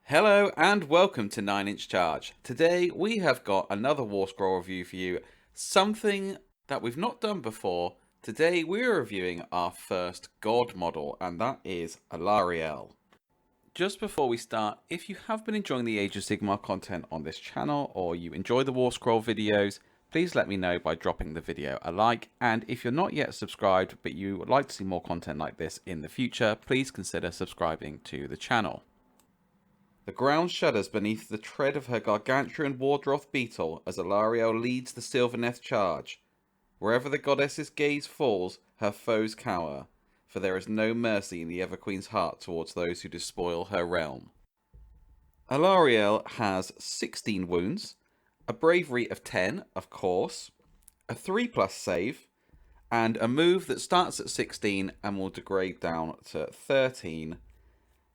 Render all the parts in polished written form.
Hello and welcome to 9-inch Charge. Today we have got another WARSCROLL review for you, something that we've not done before. Today we're reviewing our first god model, and that is ALARIELLE. Just before we start, if you have been enjoying the Age of Sigmar content on this channel, or you enjoy the WARSCROLL videos, please let me know by dropping the video a like, and if you're not yet subscribed but you would like to see more content like this in the future, please consider subscribing to the channel. The ground shudders beneath the tread of her gargantuan Wardroth beetle as ALARIELLE leads the Sylvaneth charge. Wherever the goddess's gaze falls, her foes cower, for there is no mercy in the Everqueen's heart towards those who despoil her realm. ALARIELLE has 16 wounds, a bravery of 10, of course, a 3+ save, and a move that starts at 16 and will degrade down to 13.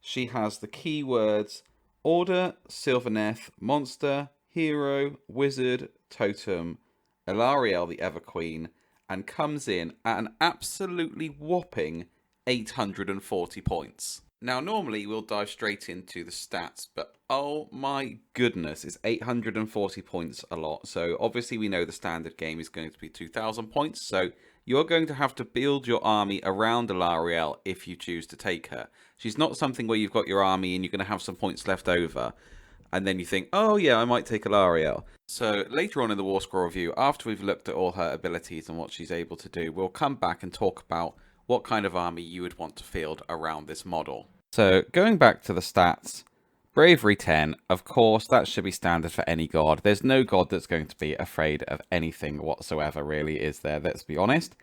She has the keywords Order, Sylvaneth, Monster, Hero, Wizard, Totem, ALARIELLE the Everqueen, and comes in at an absolutely whopping 840 points. Now normally we'll dive straight into the stats, but oh my goodness, is 840 points a lot. So obviously we know the standard game is going to be 2000 points, so you're going to have to build your army around ALARIELLE if you choose to take her. She's not something where you've got your army and you're going to have some points left over, and then you think, oh yeah, I might take ALARIELLE. So later on in the WARSCROLL review, after we've looked at all her abilities and what she's able to do, we'll come back and talk about what kind of army you would want to field around this model. So going back to the stats, bravery 10, of course, that should be standard for any god. There's no god that's going to be afraid of anything whatsoever, really, is there? Let's be honest.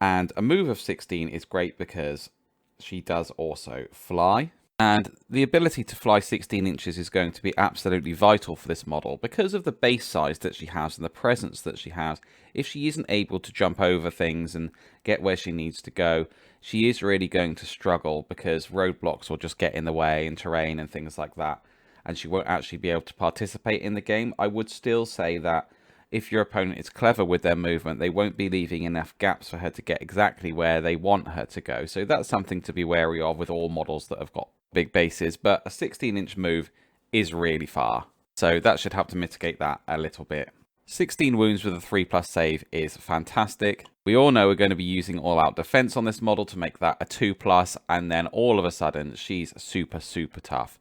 And a move of 16 is great because she does also fly. And the ability to fly 16 inches is going to be absolutely vital for this model because of the base size that she has and the presence that she has. If she isn't able to jump over things and get where she needs to go, she is really going to struggle because roadblocks will just get in the way and terrain and things like that, and she won't actually be able to participate in the game. I would still say that if your opponent is clever with their movement, they won't be leaving enough gaps for her to get exactly where they want her to go. So that's something to be wary of with all models that have got big bases, but a 16-inch move is really far. So that should help to mitigate that a little bit. 16 wounds with a 3+ save is fantastic. We all know we're going to be using all-out defense on this model to make that a 2+, and then all of a sudden she's super tough.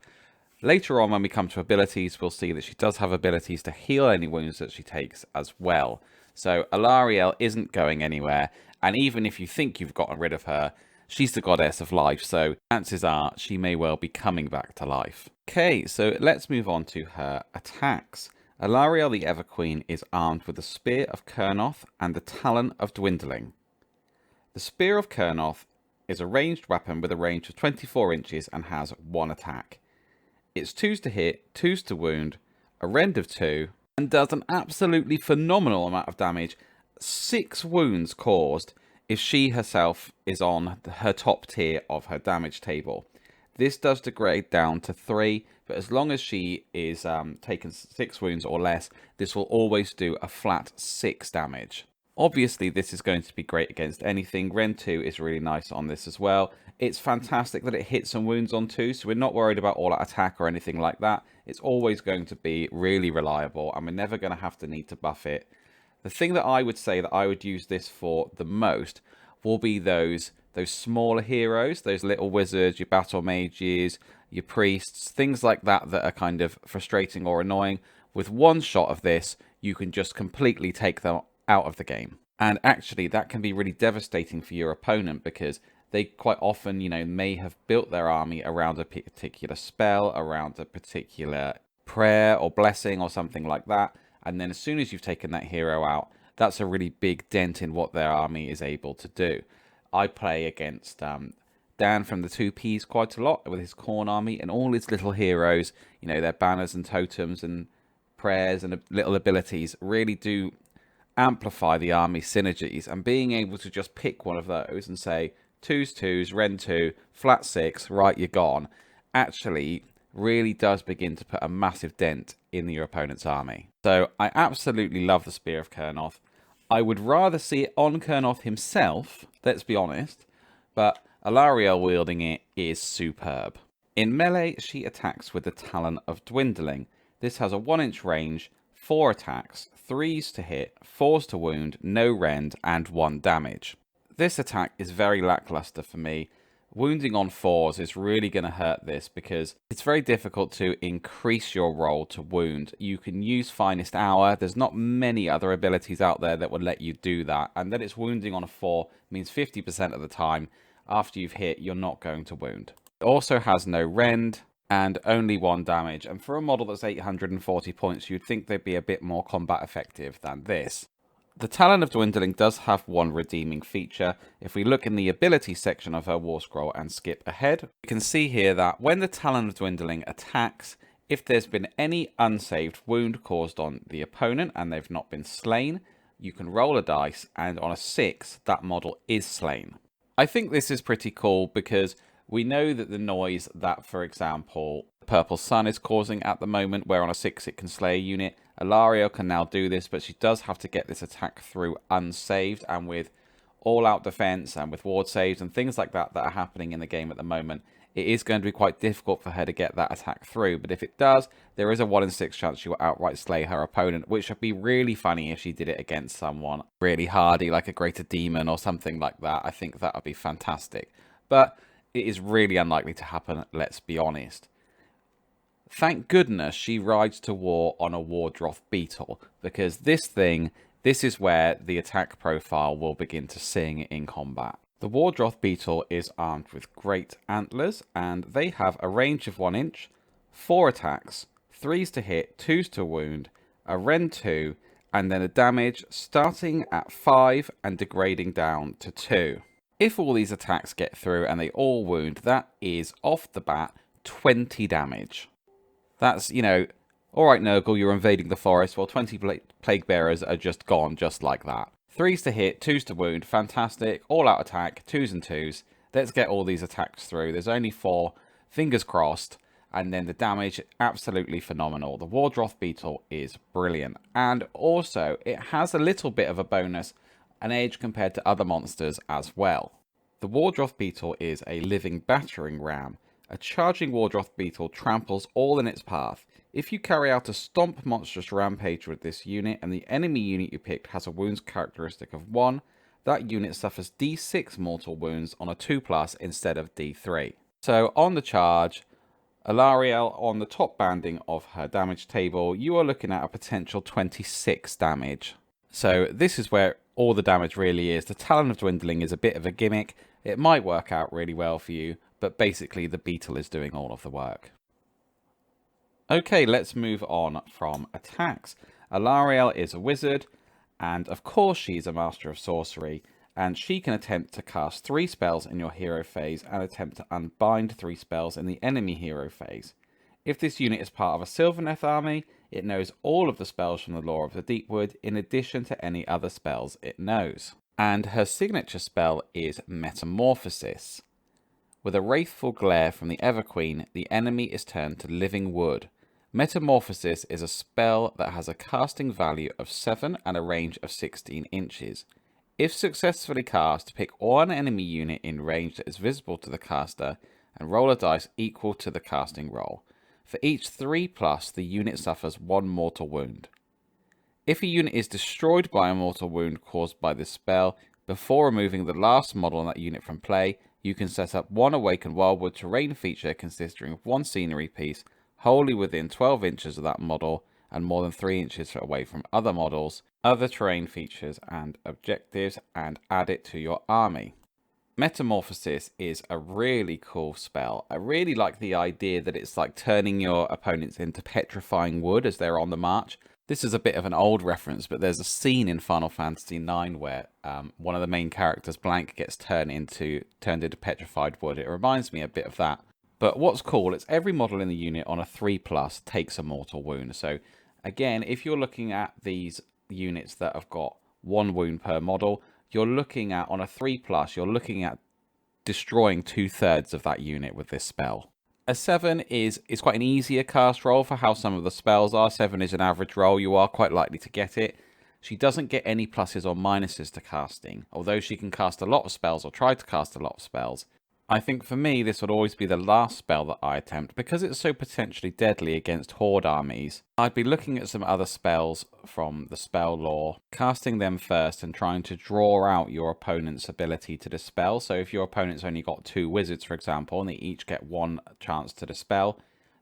Later on, when we come to abilities, we'll see that she does have abilities to heal any wounds that she takes as well. So ALARIELLE isn't going anywhere, and even if you think you've gotten rid of her, she's the goddess of life, so chances are she may well be coming back to life. Okay, so let's move on to her attacks. ALARIELLE the Everqueen is armed with the Spear of Kurnoth and the Talon of Dwindling. The Spear of Kurnoth is a ranged weapon with a range of 24 inches and has 1 attack. It's 2s to hit, 2s to wound, a rend of 2, and does an absolutely phenomenal amount of damage. 6 wounds caused if she herself is on her top tier of her damage table. This does degrade down to 3, but as long as she is taken 6 wounds or less, this will always do a flat 6 damage. Obviously, this is going to be great against anything. Rend 2 is really nice on this as well. It's fantastic that it hits some wounds on 2, so we're not worried about all-out attack or anything like that. It's always going to be really reliable, and we're never going to have to need to buff it. The thing that I would say that I would use this for the most will be those smaller heroes, those little wizards, your battle mages, your priests, things like that that are kind of frustrating or annoying. With one shot of this, you can just completely take them out of the game. And actually, that can be really devastating for your opponent because they quite often, may have built their army around a particular spell, around a particular prayer or blessing or something like that. And then as soon as you've taken that hero out, that's a really big dent in what their army is able to do. I play against Dan from the 2Ps quite a lot with his Khorne army, and all his little heroes, their banners and totems and prayers and little abilities really do amplify the army synergies. And being able to just pick one of those and say 2s, rend 2, flat 6, right, you're gone, actually really does begin to put a massive dent in your opponent's army. So I absolutely love the Spear of Kurnoth. I would rather see it on Kurnoth himself, let's be honest, but ALARIELLE wielding it is superb. In melee, she attacks with the Talon of Dwindling. This has a 1-inch range, 4 attacks, 3s to hit, 4s to wound, no rend, and 1 damage. This attack is very lackluster for me. Wounding on 4s is really going to hurt this because it's very difficult to increase your roll to wound. You can use Finest Hour. There's not many other abilities out there that would let you do that. And then it's wounding on a 4 means 50% of the time after you've hit, you're not going to wound. It also has no rend and only 1 damage. And for a model that's 840 points, you'd think they'd be a bit more combat effective than this. The Talon of Dwindling does have one redeeming feature. If we look in the ability section of her war scroll and skip ahead, you can see here that when the Talon of Dwindling attacks, if there's been any unsaved wound caused on the opponent and they've not been slain, you can roll a dice, and on a 6, that model is slain. I think this is pretty cool because we know that the noise that, for example, Purple Sun is causing at the moment, where on a 6 it can slay a unit, ALARIELLE can now do this, but she does have to get this attack through unsaved, and with all-out defense and with ward saves and things like that that are happening in the game at the moment, it is going to be quite difficult for her to get that attack through. But if it does, there is a 1 in 6 chance she will outright slay her opponent, which would be really funny if she did it against someone really hardy, like a Greater Demon or something like that. I think that would be fantastic. But it is really unlikely to happen, let's be honest. Thank goodness she rides to war on a Wardroth Beetle, because this is where the attack profile will begin to sing in combat. The Wardroth Beetle is armed with great antlers, and they have a range of 1 inch, 4 attacks, 3s to hit, 2s to wound, a rend 2, and then a damage starting at 5 and degrading down to 2. If all these attacks get through and they all wound, that is off the bat 20 damage. That's, alright Nurgle, you're invading the forest, well 20 Plague Bearers are just gone just like that. 3s to hit, 2s to wound, fantastic, all out attack, 2s and 2s. Let's get all these attacks through. There's only 4, fingers crossed, and then the damage, absolutely phenomenal. The Wardroth Beetle is brilliant, and also it has a little bit of a bonus, an edge compared to other monsters as well. The Wardroth Beetle is a living battering ram. A charging Wardroth Beetle tramples all in its path. If you carry out a stomp monstrous rampage with this unit and the enemy unit you picked has a wounds characteristic of 1, that unit suffers D6 mortal wounds on a 2+ instead of D3. So on the charge, ALARIELLE on the top banding of her damage table, you are looking at a potential 26 damage. So this is where all the damage really is. The Talon of Dwindling is a bit of a gimmick. It might work out really well for you, but basically the Beetle is doing all of the work. Okay, let's move on from attacks. ALARIELLE is a wizard, and of course she's a master of sorcery, and she can attempt to cast 3 spells in your hero phase and attempt to unbind 3 spells in the enemy hero phase. If this unit is part of a Sylvaneth army, it knows all of the spells from the Lore of the Deepwood in addition to any other spells it knows. And her signature spell is Metamorphosis. With a wrathful glare from the Everqueen, the enemy is turned to living wood. Metamorphosis is a spell that has a casting value of 7 and a range of 16 inches. If successfully cast, pick one enemy unit in range that is visible to the caster and roll a dice equal to the casting roll. For each 3+, the unit suffers 1 mortal wound. If a unit is destroyed by a mortal wound caused by this spell, before removing the last model on that unit from play, you can set up 1 Awakened Wildwood terrain feature consisting of 1 scenery piece wholly within 12 inches of that model and more than 3 inches away from other models, other terrain features and objectives, and add it to your army. Metamorphosis is a really cool spell. I really like the idea that it's like turning your opponents into petrifying wood as they're on the march. This is a bit of an old reference, but there's a scene in Final Fantasy IX where one of the main characters, Blank, gets turned into petrified wood. It reminds me a bit of that. But what's cool, it's every model in the unit on a 3+ takes a mortal wound. So again, if you're looking at these units that have got 1 wound per model, you're looking at, on a 3+, you're looking at destroying 2/3 of that unit with this spell. A 7 is quite an easier cast roll for how some of the spells are. 7 is an average roll, you are quite likely to get it. She doesn't get any pluses or minuses to casting, although she can cast a lot of spells or try to cast a lot of spells. I think for me, this would always be the last spell that I attempt, because it's so potentially deadly against horde armies. I'd be looking at some other spells from the spell lore, casting them first and trying to draw out your opponent's ability to dispel. So if your opponent's only got 2 wizards, for example, and they each get 1 chance to dispel,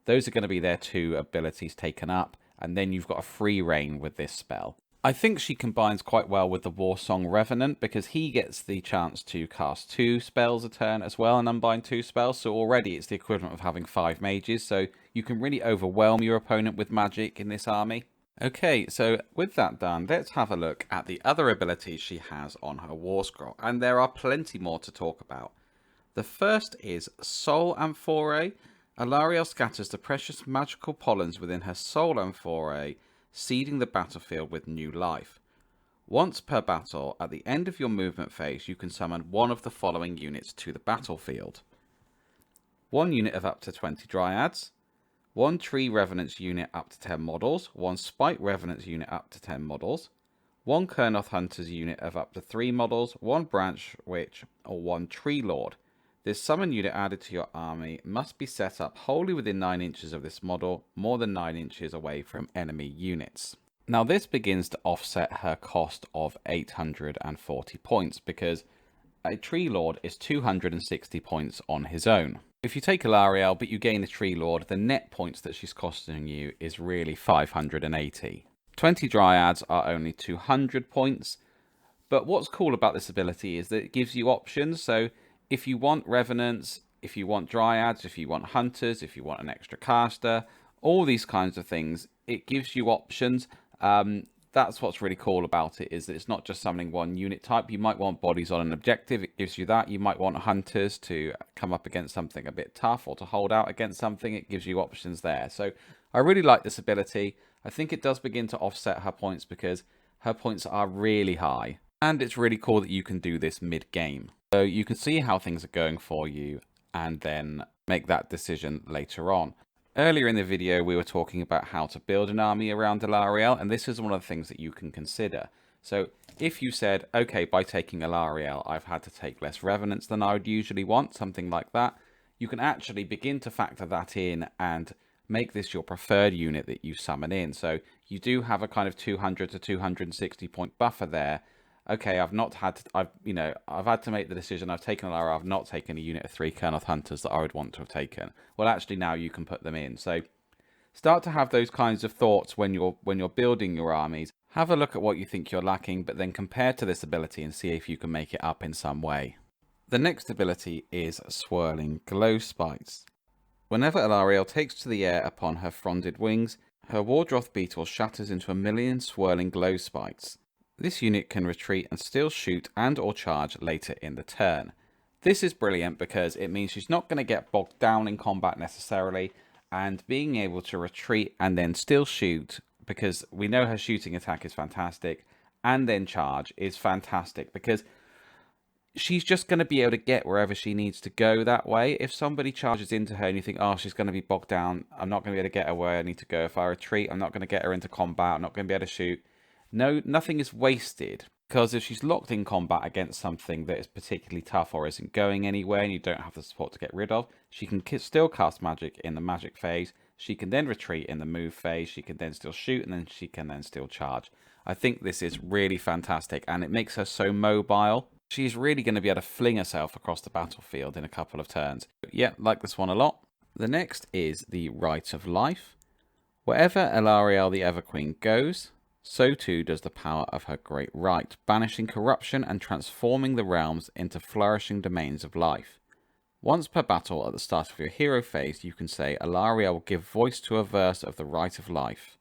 those are going to be their 2 abilities taken up, and then you've got a free reign with this spell. I think she combines quite well with the Warsong Revenant, because he gets the chance to cast 2 spells a turn as well and unbind 2 spells, so already it's the equivalent of having 5 mages, so you can really overwhelm your opponent with magic in this army. Okay, so with that done, let's have a look at the other abilities she has on her War Scroll, and there are plenty more to talk about. The first is Soul Amphorae. ALARIELLE scatters the precious magical pollens within her Soul Amphorae, seeding the battlefield with new life. Once per battle, at the end of your movement phase, you can summon one of the following units to the battlefield. 1 unit of up to 20 Dryads, 1 Tree Revenants unit up to 10 models, 1 Spike Revenants unit up to 10 models, 1 Kurnoth Hunters unit of up to 3 models, 1 Branch Witch, or 1 Tree Lord. This summon unit added to your army must be set up wholly within 9 inches of this model, more than 9 inches away from enemy units. Now this begins to offset her cost of 840 points, because a Tree Lord is 260 points on his own. If you take ALARIELLE but you gain a Tree Lord, the net points that she's costing you is really 580. 20 Dryads are only 200 points, but what's cool about this ability is that it gives you options. So if you want Revenants, if you want Dryads, if you want Hunters, if you want an extra caster, all these kinds of things, it gives you options. That's what's really cool about it, is that it's not just summoning 1 unit type. You might want bodies on an objective, it gives you that. You might want Hunters to come up against something a bit tough, or to hold out against something. It gives you options there. So I really like this ability. I think it does begin to offset her points, because her points are really high. And it's really cool that you can do this mid-game. So you can see how things are going for you, and then make that decision later on. Earlier in the video, we were talking about how to build an army around ALARIELLE, and this is one of the things that you can consider. So if you said, okay, by taking ALARIELLE, I've had to take less Revenants than I would usually want, something like that, you can actually begin to factor that in and make this your preferred unit that you summon in. So you do have a kind of 200 to 260 point buffer there. Okay, I've had to make the decision. I've taken ALARIELLE. I've not taken a unit of 3 Kurnoth Hunters that I would want to have taken. Well, actually, now you can put them in. So start to have those kinds of thoughts when you're building your armies. Have a look at what you think you're lacking, but then compare to this ability and see if you can make it up in some way. The next ability is Swirling Glows Spikes. Whenever ALARIELLE takes to the air upon her fronded wings, her Wardroth Beetle shatters into 1,000,000 Swirling Glow Spikes. This unit can retreat and still shoot and or charge later in the turn. This is brilliant because it means she's not going to get bogged down in combat necessarily, and being able to retreat and then still shoot, because we know her shooting attack is fantastic, and then charge is fantastic, because she's just going to be able to get wherever she needs to go that way. If somebody charges into her and you think, oh, she's going to be bogged down, I'm not going to be able to get her where I need to go. If I retreat, I'm not going to get her into combat, I'm not going to be able to shoot. No, nothing is wasted, because if she's locked in combat against something that is particularly tough or isn't going anywhere and you don't have the support to get rid of, she can still cast magic in the magic phase. She can then retreat in the move phase. She can then still shoot, and then she can then still charge. I think this is really fantastic, and it makes her so mobile. She's really going to be able to fling herself across the battlefield in a couple of turns. But yeah, like this one a lot. The next is the Rite of Life. Wherever ALARIELLE the Everqueen goes, so too does the power of her great right, banishing corruption and transforming the realms into flourishing domains of life. Once per battle at the start of your hero phase, you can say ALARIELLE will give voice to a verse of the Rite of Life.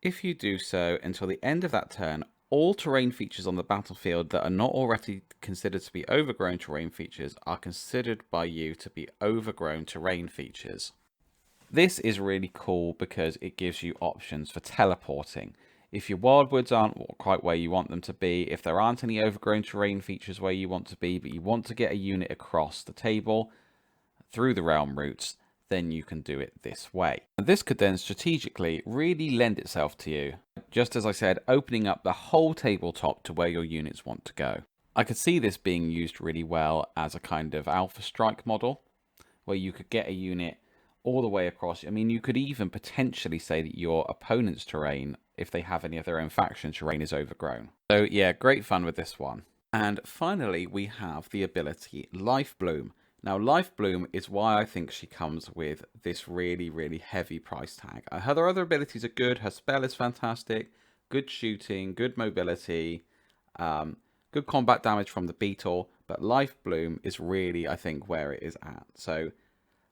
If you do so until the end of that turn, all terrain features on the battlefield that are not already considered to be overgrown terrain features are considered by you to be overgrown terrain features. This is really cool because it gives you options for teleporting. If your wildwoods aren't quite where you want them to be, if there aren't any overgrown terrain features where you want to be, but you want to get a unit across the table through the realm routes, then you can do it this way. And this could then strategically really lend itself to you, just as I said, opening up the whole tabletop to where your units want to go. I could see this being used really well as a kind of Alpha Strike model, where you could get a unit all the way across. I mean, you could even potentially say that your opponent's terrain, if they have any of their own faction terrain, is overgrown. So yeah, great fun with this one. And finally, we have the ability Life Bloom. Now, Life Bloom is why I think she comes with this really, really heavy price tag. Her other abilities are good. Her spell is fantastic. Good shooting, good mobility, good combat damage from the beetle. But Life Bloom is really, I think, where it is at. So,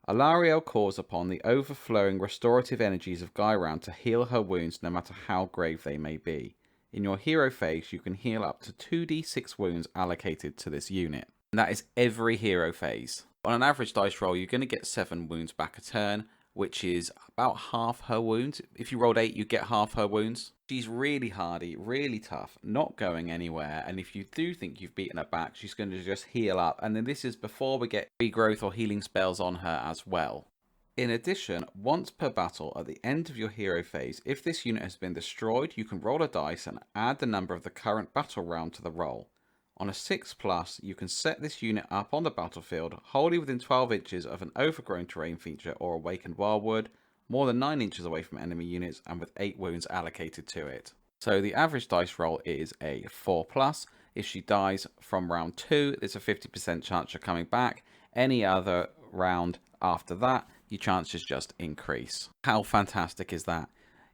ALARIELLE calls upon the overflowing restorative energies of Gairan to heal her wounds no matter how grave they may be. In your hero phase, you can heal up to 2d6 wounds allocated to this unit. And that is every hero phase. On an average dice roll, you're going to get 7 wounds back a turn, which is about half her wounds. If you rolled 8, you get half her wounds. She's really hardy, really tough, not going anywhere. And if you do think you've beaten her back, she's going to just heal up. And then this is before we get regrowth or healing spells on her as well. In addition, once per battle, at the end of your hero phase, if this unit has been destroyed, you can roll a dice and add the number of the current battle round to the roll. On a 6+, you can set this unit up on the battlefield, wholly within 12 inches of an overgrown terrain feature or awakened wildwood, more than 9 inches away from enemy units, and with 8 wounds allocated to it. So the average dice roll is a 4+. If she dies from round 2, there's a 50% chance of coming back. Any other round after that, your chances just increase. How fantastic is that?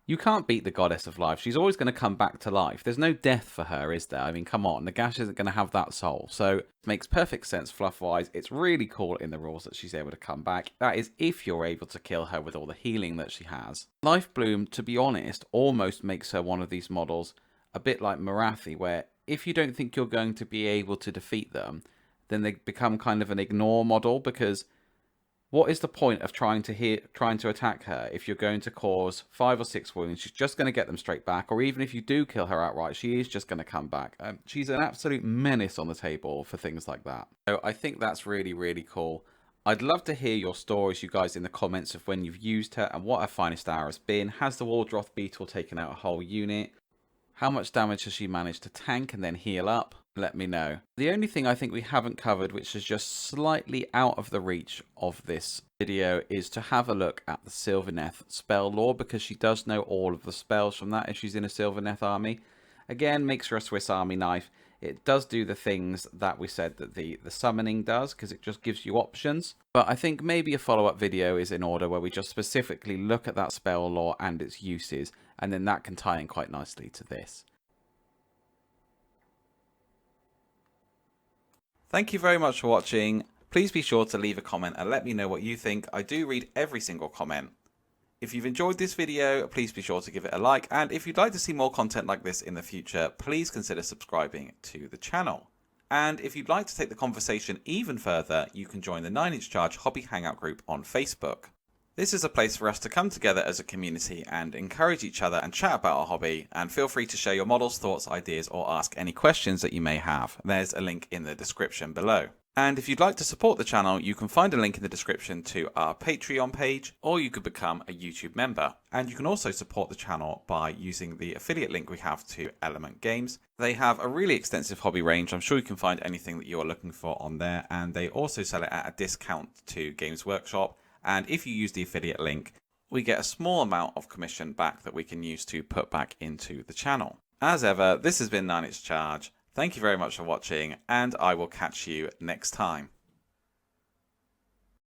You can't beat the Goddess of Life. She's always going to come back to life. There's no death for her, is there? I mean, come on. Nagash isn't going to have that soul. So it makes perfect sense fluff-wise. It's really cool in the rules that she's able to come back. That is if you're able to kill her with all the healing that she has. Life Bloom, to be honest, almost makes her one of these models a bit like Marathi, where if you don't think you're going to be able to defeat them, then they become kind of an ignore model, because what is the point of trying to attack her if you're going to cause 5 or 6 wounds? She's just going to get them straight back, or even if you do kill her outright, she is just going to come back. She's an absolute menace on the table for things like that. So I think that's really, really cool. I'd love to hear your stories, you guys, in the comments of when you've used her and what her finest hour has been. Has the Wardroth Beetle taken out a whole unit? How much damage has she managed to tank and then heal up? Let me know. The only thing I think we haven't covered, which is just slightly out of the reach of this video, is to have a look at the Sylvaneth spell lore, because she does know all of the spells from that if she's in a Sylvaneth army. Again, makes her a Swiss Army knife. It does do the things that we said that the summoning does, because it just gives you options. But I think maybe a follow-up video is in order, where we just specifically look at that spell lore and its uses, and then that can tie in quite nicely to this. Thank you very much for watching. Please be sure to leave a comment and let me know what you think. I do read every single comment. If you've enjoyed this video, please be sure to give it a like. And if you'd like to see more content like this in the future, please consider subscribing to the channel. And if you'd like to take the conversation even further, you can join the 9 Inch Charge Hobby Hangout group on Facebook. This is a place for us to come together as a community and encourage each other and chat about our hobby, and feel free to share your models, thoughts, ideas, or ask any questions that you may have. There's a link in the description below. And if you'd like to support the channel, you can find a link in the description to our Patreon page, or you could become a YouTube member. And you can also support the channel by using the affiliate link we have to Element Games. They have a really extensive hobby range. I'm sure you can find anything that you're looking for on there, and they also sell it at a discount to Games Workshop. And if you use the affiliate link, we get a small amount of commission back that we can use to put back into the channel. As ever, this has been 9 Inch Charge. Thank you very much for watching, and I will catch you next time.